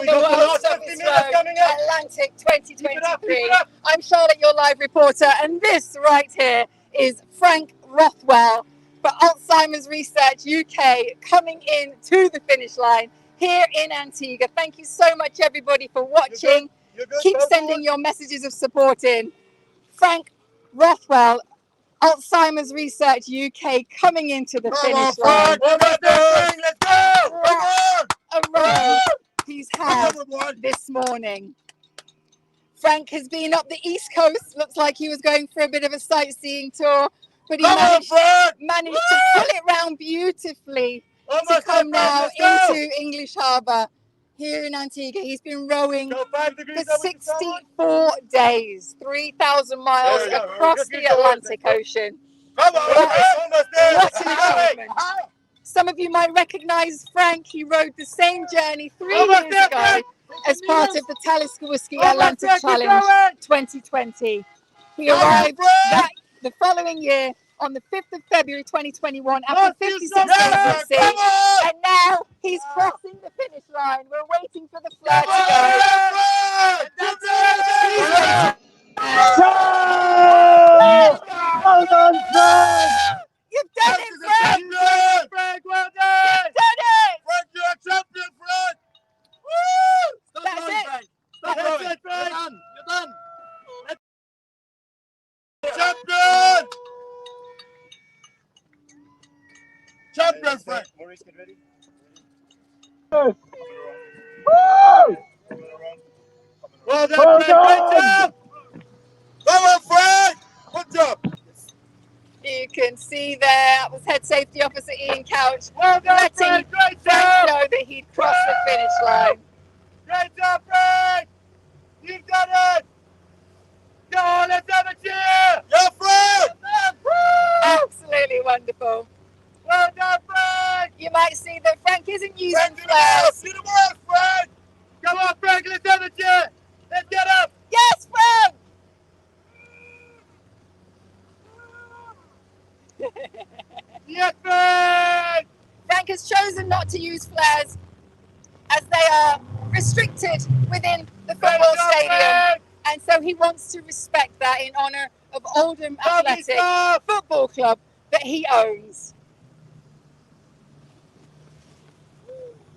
on the World Toughest Road, Atlantic 2023. I'm Charlotte, your live reporter, and this right here is Frank Rothwell for Alzheimer's Research UK coming in to the finish line here in Antigua. Thank you so much, everybody, for watching. Keep sending your messages of support in. Frank Rothwell, Alzheimer's Research UK coming into the finish line. Let's go! A row he's had this morning. Frank has been up the East Coast. Looks like he was going for a bit of a sightseeing tour, but he managed to pull it round beautifully to come now into English Harbour here in Antigua. He's been rowing for 64 days, 3,000 miles across the Atlantic Ocean. What an achievement. Some of you might recognise Frank. He rode the same journey 3 years ago as part of the Telescowiski Atlantic Challenge 2020. He arrived the following year on the 5th of February 2021 after 56 days at sea, and now he's crossing the finish line. We're waiting for the flag to go. Well done, Frank! You've done it, Frank! Frank, well done! You've done it! Frank, you're a champion, Frank! Woo! That's it. Stop rowing, Frank! You're done! Champion! Champion, Frank! Maurice, get ready. Woo! Well done, Frank! Great job! Come on, Frank! Good job! You can see there, that was Head Safety Officer Ian Couch Frank! letting Great Frank job! know that he'd crossed the finish line. Great job, Frank! You've done it! Go on, let's have a cheer! Yeah, Frank! Absolutely wonderful. Well done, Frank! You might see that Frank isn't using Frank, flares. do the work, Frank! Come on, Frank, let's have a cheer! Let's get up! Yes, Frank! Yes, Frank! Frank has chosen not to use flares as they are restricted within the football stadium, and so he wants to respect that in honour of Oldham Athletic Football Club that he owns.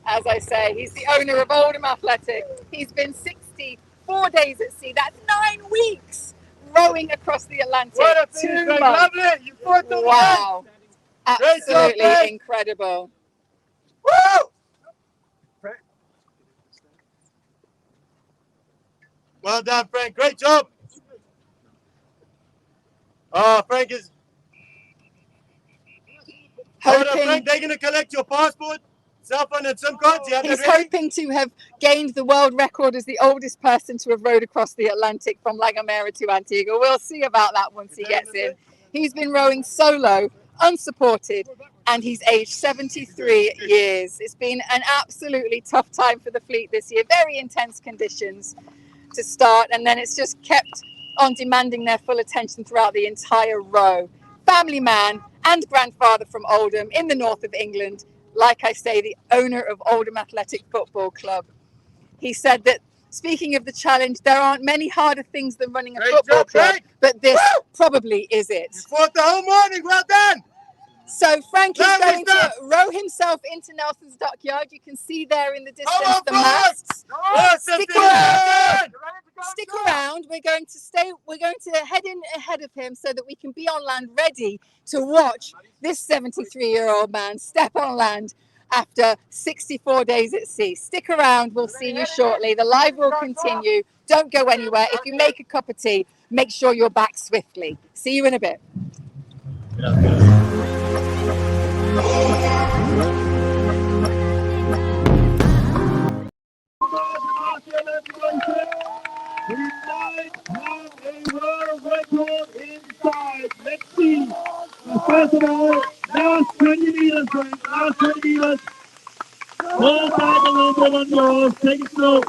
As I say, he's the owner of Oldham Athletic. He's been 64 days at sea. That's 9 weeks rowing across the Atlantic. What a 2 finish, months. lovely! You fought the Wow. Absolutely Frank. incredible. Woo! Well done, Frank. Great job. Oh, Frank is... Frank, they're going to collect your passport, cell phone and SIM cards. He's hoping to have gained the world record as the oldest person to have rowed across the Atlantic from La Gomera to Antigua. We'll see about that once he gets in. He's been rowing solo, unsupported, and he's aged 73 years. It's been an absolutely tough time for the fleet this year. Very intense conditions to start, and then it's just kept on demanding their full attention throughout the entire row. Family man and grandfather from Oldham in the north of England. Like I say, the owner of Oldham Athletic Football Club. He said that, speaking of the challenge, there aren't many harder things than running a football club, but this probably is it. You fought the whole morning. Well done. So Frank is going to row himself into Nelson's Dockyard. You can see there in the distance the masts. Stick around. We're going to head in ahead of him so that we can be on land ready to watch this 73-year-old man step on land after 64 days at sea. Stick around. We'll see you shortly. The live will continue. Don't go anywhere. If you make a cup of tea, make sure you're back swiftly. See you in a bit. We might have a world record inside. Let's see. First of all, last 20 meters, Frank. Last 20 meters. Hold back a little bit on yours. Take it slow.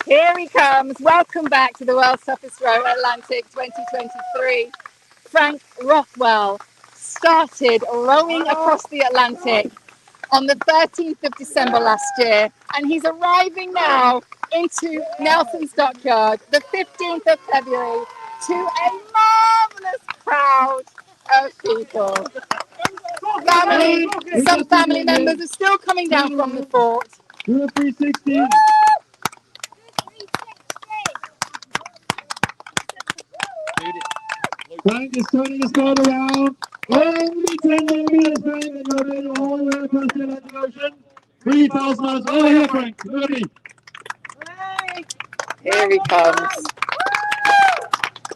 Here he comes. Welcome back to the World's Toughest Row Atlantic 2023. Frank Rothwell started rowing across the Atlantic on the 13th of December last year, and he's arriving now into Nelson's Dockyard, the 15th of February, to a marvellous crowd of people. Some family members are still coming down from the fort. Do a 360. Frank is turning his boat around. Only 10 millimeters, Frank, and you're ready all the way across the Atlantic Ocean. 3,000 miles over here, Frank. Look at me. Here he comes.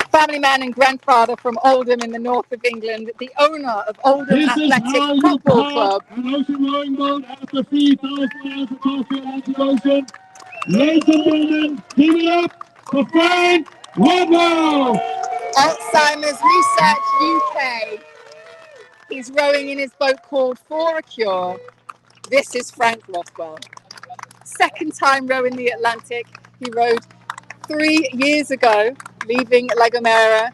Family man and grandfather from Oldham in the north of England, the owner of Oldham Athletic Football Club. An ocean rowing boat after 3,000 miles across the Atlantic Ocean. Ladies and gentlemen, give it up for Frank Rothwell. Alzheimer's Research UK. He's rowing in his boat called For a Cure. This is Frank Rothwell. Second time rowing the Atlantic. He rowed 3 years ago, leaving La Gomera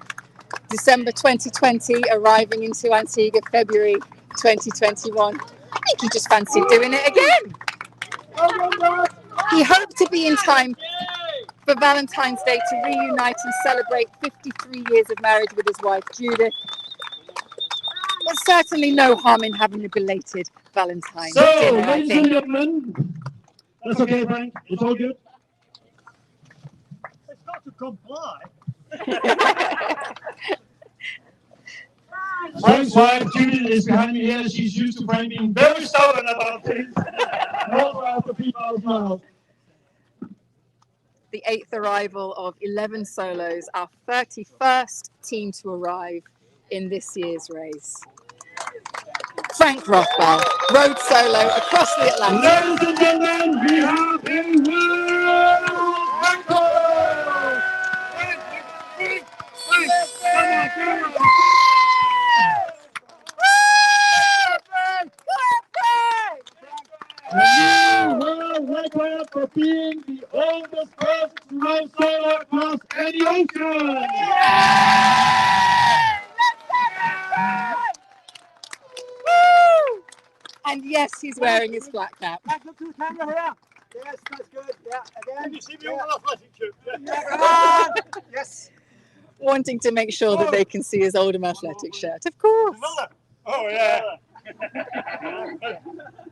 December 2020, arriving into Antigua February 2021. I think he just fancied doing it again. He hoped to be in time for Valentine's Day to reunite and celebrate 53 years of marriage with his wife Judith. There's certainly no harm in having a belated Valentine's dinner, I ladies and think. gentlemen, that's okay, Frank. It's all good. It's got to comply. Frank's wife, Judith, is behind me here. She's used to Frank being very stubborn about things. Also after 3,000 miles. The 8th arrival of 11 solos, our 31st team to arrive in this year's race. Frank Rothwell rowed solo across the Atlantic. Ladies and gentlemen, we have a world record! A new world record for being the oldest person to row solo across any ocean! And yes, he's wearing his flat cap. Back up to the camera here. Yes, that's good. Yeah, again. Can you see me on the athletic shirt? Yeah. Yes. Wanting to make sure that they can see his Oldham Athletic shirt, of course. Oh, yeah.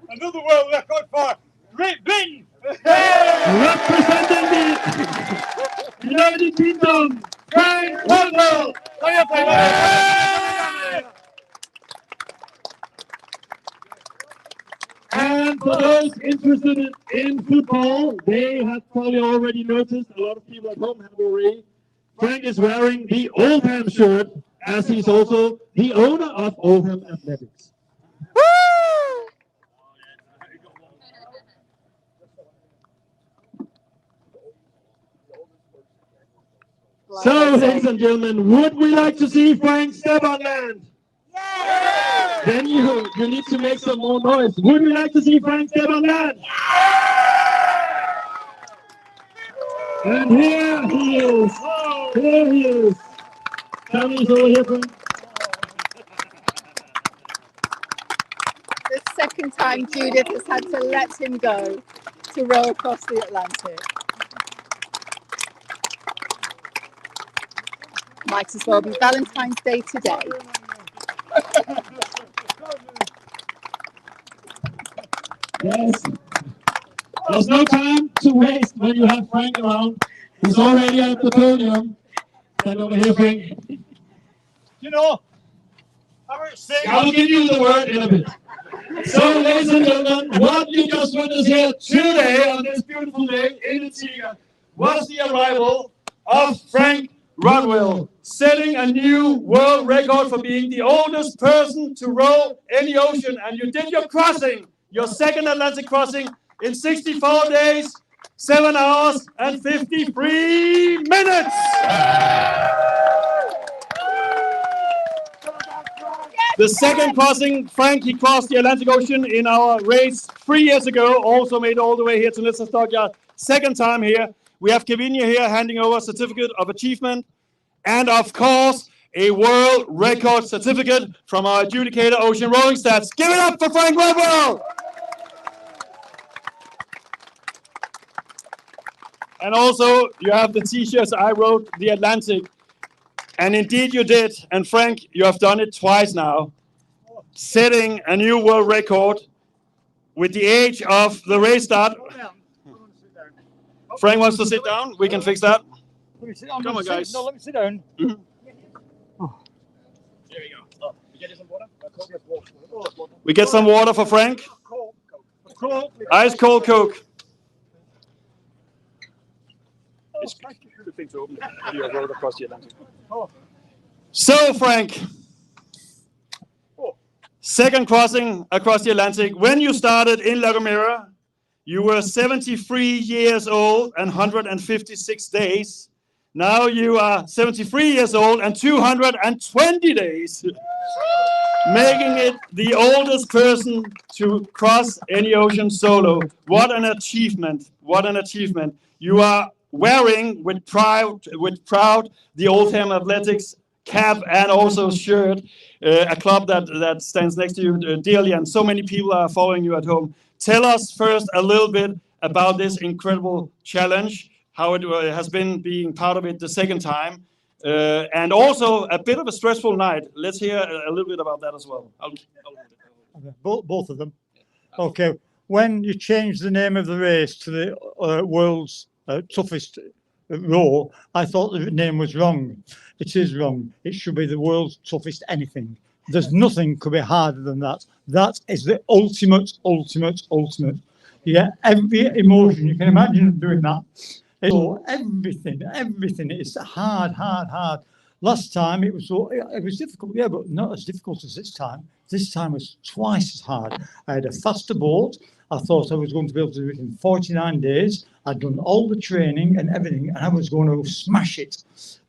Another world record for Great Britain! Representing the United Kingdom, Frank Rothwell! And for those interested in football, they have probably already noticed, a lot of people at home have already, Frank is wearing the Oldham shirt, as he's also the owner of Oldham Athletics. So, ladies and gentlemen, would we like to see Frank step on land? Yeah! Then you need to make some more noise. Would we like to see Frank step on land? Yeah! And here he is. Here he is. Tommy's over here, Frank. The second time Judith has had to let him go to row across the Atlantic. Might as well be Valentine's Day today. Yes. There's no time to waste when you have Frank around. He's already at the podium. Stand over here, Frank. You know, I was saying. I'll give you the word in a bit. So, ladies and gentlemen, what you just witnessed here today on this beautiful day in Antigua was the arrival of Frank Rothwell, setting a new world record for being the oldest person to row any ocean. And you did your crossing, your second Atlantic crossing, in 64 days, 7 hours, and 53 minutes. The second crossing, Frank, he crossed the Atlantic Ocean in our race 3 years ago, also made all the way here to Nelson's Dockyard. Second time here. We have Kevinia here handing over a certificate of achievement and, of course, a world record certificate from our adjudicator, Ocean Rowing Stats. Give it up for Frank Rothwell! And also, you have the t-shirts I wrote, The Atlantic. And indeed you did. And Frank, you have done it twice now, setting a new world record with the age of the race start. Frank wants to sit down. We can fix that. Let me sit down. Come on, guys. No, let me sit down. Mhm. Oh. There we go. We get some water for Frank. Ice cold Coke. It's the thing to open your road across the Atlantic. So, Frank, second crossing across the Atlantic. When you started in La Gomera, you were 73 years old and 156 days. Now you are 73 years old and 220 days, making it the oldest person to cross any ocean solo. What an achievement. What an achievement. You are wearing with proud the Oldham Athletics cap and also shirt, a club that stands next to you dearly, and so many people are following you at home. Tell us first a little bit about this incredible challenge, how it has been being part of it the second time, and also a bit of a stressful night. Let's hear a little bit about that as well. Both of them. Okay. When you change the name of the race to the world's toughest row, I thought the name was wrong. It is wrong. It should be the world's toughest anything. There's nothing could be harder than that. That is the ultimate. Yeah, every emotion you can imagine doing that. So everything is hard. Last time it was difficult, yeah, but not as difficult as this time. This time was twice as hard. I had a faster boat. I thought I was going to be able to do it in 49 days. I'd done all the training and everything, and I was going to smash it.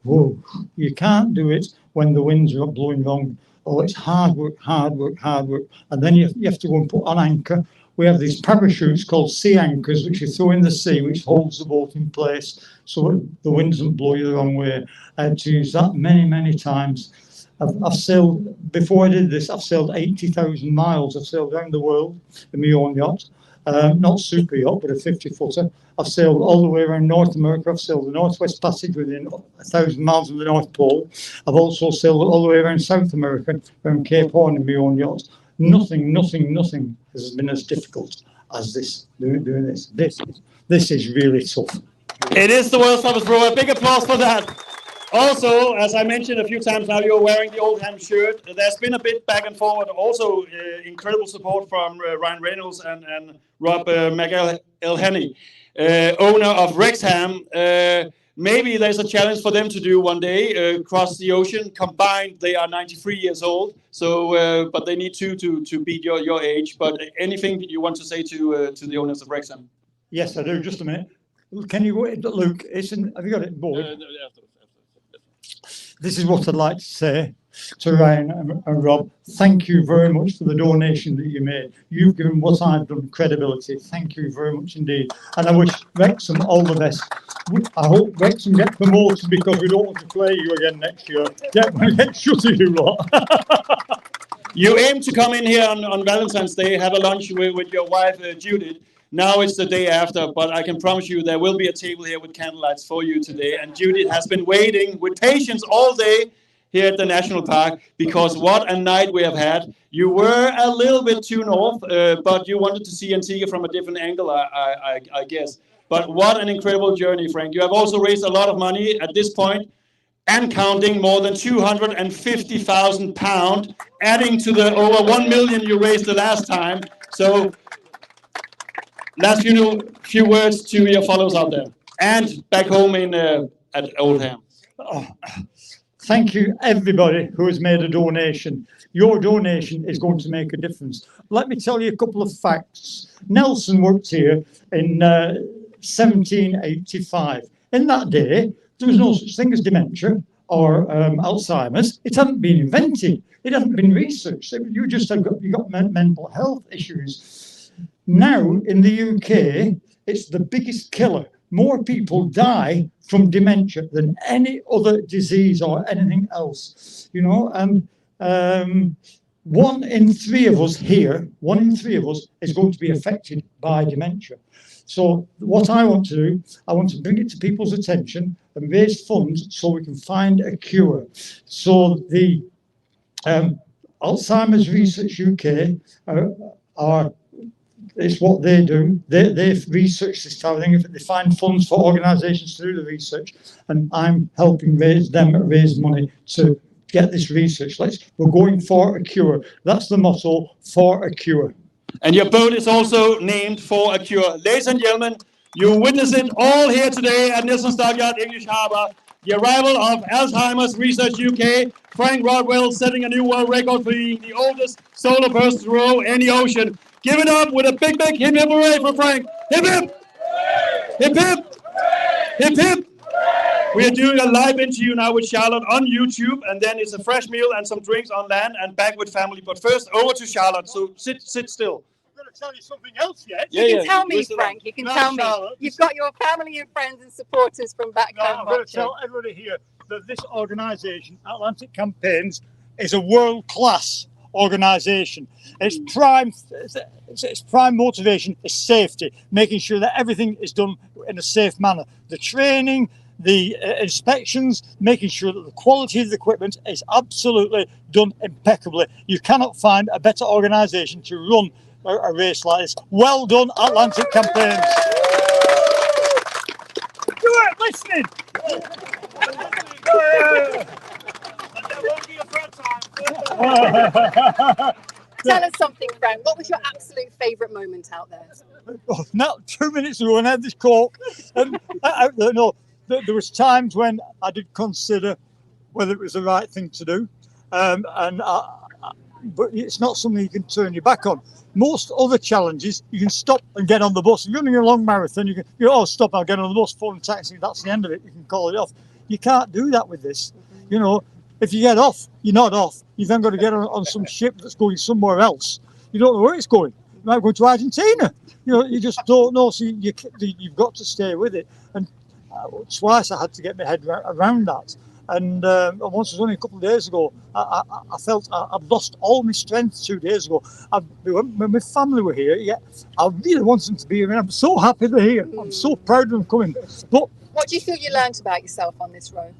Whoa, you can't do it when the winds are blowing wrong. Oh, it's hard work. And then you have to go and put on anchor. We have these parachutes called sea anchors, which you throw in the sea, which holds the boat in place so the wind doesn't blow you the wrong way. I had to use that many times. I've sailed, before I did this, I've sailed 80,000 miles. I've sailed around the world in my own yacht. Not super yacht, but a 50-footer. I've sailed all the way around North America. I've sailed the Northwest Passage within 1,000 miles of the North Pole. I've also sailed all the way around South America, around Cape Horn in my own yacht. Nothing has been as difficult as this, doing this. This is really tough. It is the world's toughest row. A big applause for that. Also, as I mentioned a few times now, you're wearing the Oldham shirt. There's been a bit back and forward. Also, incredible support from Ryan Reynolds and Rob McElhenney, owner of Wrexham. Maybe there's a challenge for them to do one day, cross the ocean. Combined, they are 93 years old. So, but they need to beat your age. But anything that you want to say to the owners of Wrexham? Yes, I do. Just a minute. Can you wait, Luke? Have you got it, boy? This is what I'd like to say to Ryan and Rob. Thank you very much for the donation that you made. You've given what I've done credibility. Thank you very much indeed. And I wish Wrexham all the best. I hope Wrexham get promoted because we don't want to play you again next year. Get shut of you lot. You aim to come in here on Valentine's Day, have a lunch with your wife, Judith. Now it's the day after, but I can promise you there will be a table here with candlelights for you today. And Judith has been waiting with patience all day here at the National Park, because what a night we have had. You were a little bit too north, but you wanted to see Antigua from a different angle, I guess. But what an incredible journey, Frank. You have also raised a lot of money at this point, and counting, more than £250,000, adding to the over 1 million you raised the last time. So last few words to your followers out there and back home at Oldham. Oh, thank you, everybody who has made a donation. Your donation is going to make a difference. Let me tell you a couple of facts. Nelson worked here in 1785. In that day, there was no such thing as dementia or Alzheimer's. It hadn't been invented. It hadn't been researched. You just got mental health issues. Now, in the UK, it's the biggest killer. More people die from dementia than any other disease or anything else. You know, and 1 in 3 of us here, 1 in 3 of us is going to be affected by dementia. So what I want to do, I want to bring it to people's attention and raise funds so we can find a cure. So the Alzheimer's Research UK are it's what they do. They research this type of thing. They find funds for organisations to do the research, and I'm helping raise money to get this research. We're going for a cure. That's the motto, for a cure. And your boat is also named for a cure. Ladies and gentlemen, you witness it all here today at Nelson Stockyard, English Harbour. The arrival of Alzheimer's Research UK, Frank Rodwell setting a new world record for being the oldest solar burst to row in the ocean. Give it up with a big, big hip hip hooray for Frank. Hip hip! Hip hip! Hip hip! We are doing a live interview now with Charlotte on YouTube, and then it's a fresh meal and some drinks on land and back with family. But first, over to Charlotte. So sit still. I'm going to tell you something else yet. You can tell me, Frank. You can tell me. You've got your family and friends and supporters from back home. I'm going to tell everybody here that this organisation, Atlantic Campaigns, is a world-class organisation. Its prime motivation is safety, making sure that everything is done in a safe manner. The training, the inspections, making sure that the quality of the equipment is absolutely done impeccably. You cannot find a better organisation to run a race like this. Well done, Atlantic Campaigns. You weren't listening. Tell us something, Frank. What was your absolute favourite moment out there? Oh, not 2 minutes ago when I had this cork. No, there was times when I did consider whether it was the right thing to do, but it's not something you can turn your back on. Most other challenges, you can stop and get on the bus. If you're running a long marathon, you can stop, I'll get on the bus, phone a taxi, that's the end of it, you can call it off. You can't do that with this. You know, if you get off, you're not off. You've then got to get on some ship that's going somewhere else. You don't know where it's going. It might go to Argentina. You know, you just don't know. So you've got to stay with it. And twice I had to get my head around that. And once it was only a couple of days ago, I felt I'd lost all my strength 2 days ago. When my family were here, I really wanted them to be here. And I'm so happy they're here. I'm so proud of them coming. But what do you feel you learned about yourself on this row?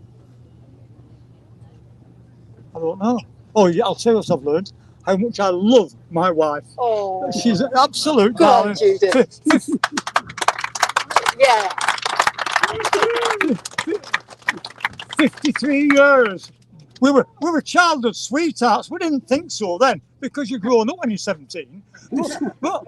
I don't know. Oh, yeah, I'll tell you what I've learned. How much I love my wife. Oh, she's an absolute darling. Judith. Yeah. 53 years. We were childhood sweethearts. We didn't think so then, because you're grown up when you're 17. But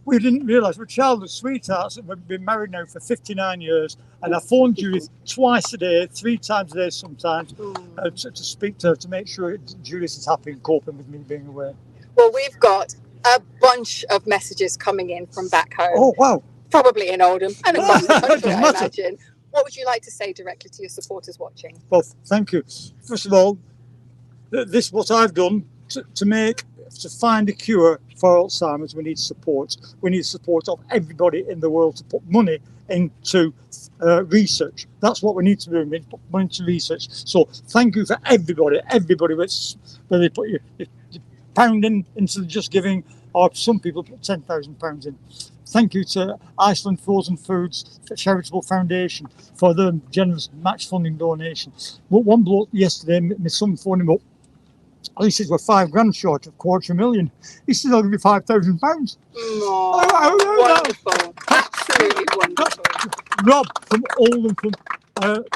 we didn't realise we're childhood sweethearts, and we've been married now for 59 years. And I phone Judith twice a day, 3 times a day sometimes, to speak to her to make sure Judith is happy and coping with me being away. Well, we've got a bunch of messages coming in from back home. Oh, wow. Probably in Oldham and across the country, I imagine. What would you like to say directly to your supporters watching? Well, thank you. First of all, this what I've done to find a cure for Alzheimer's. We need support. We need support of everybody in the world to put money into research. That's what we need to do. We need to put money into research. So thank you for everybody. Whether they put your pound into Just Giving, or some people put £10,000 in. Thank you to Iceland Frozen Foods Charitable Foundation for their generous match funding donation. One bloke yesterday, my son phoned him up. He says we're £5,000 short of £250,000. He said I'll give you £5,000. Wonderful, absolutely wonderful. Rob from Oldham, from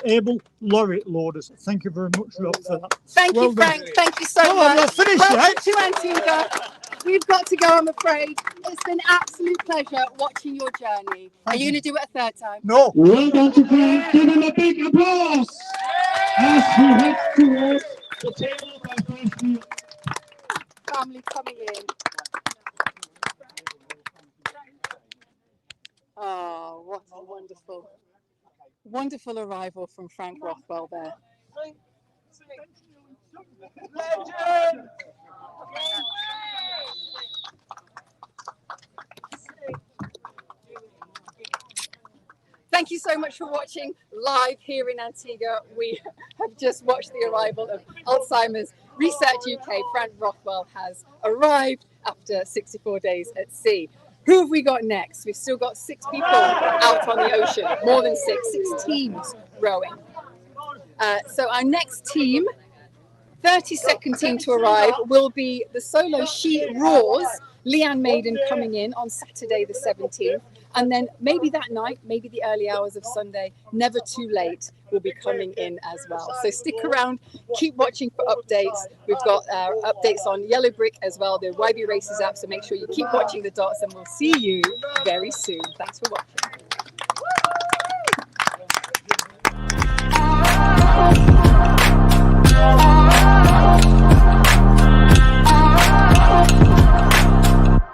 Able Lorry Loaders. Thank you very much, Rob, for that. Thank you, Frank. Thank you so much. I'm not finished yet. To Antigua. We've got to go, I'm afraid. It's been an absolute pleasure watching your journey. Are you going to do it a third time? No. Well done to Frank. Give him a big applause as he heads towards the table by first meal. Family coming in. Oh, what a wonderful arrival from Frank Rothwell there. Legend! Thank you so much for watching live here in Antigua. We have just watched the arrival of Alzheimer's Research UK. Frank Rothwell has arrived after 64 days at sea. Who have we got next? We've still got 6 people out on the ocean, more than 6 teams rowing. So our next team, 32nd team to arrive, will be the solo She Roars, Leanne Maiden, coming in on Saturday the 17th. And then maybe that night, maybe the early hours of Sunday, Never Too Late will be coming in as well. So stick around, keep watching for updates. We've got updates on Yellow Brick as well, the YB Races app. So make sure you keep watching the dots, and we'll see you very soon. Thanks for watching.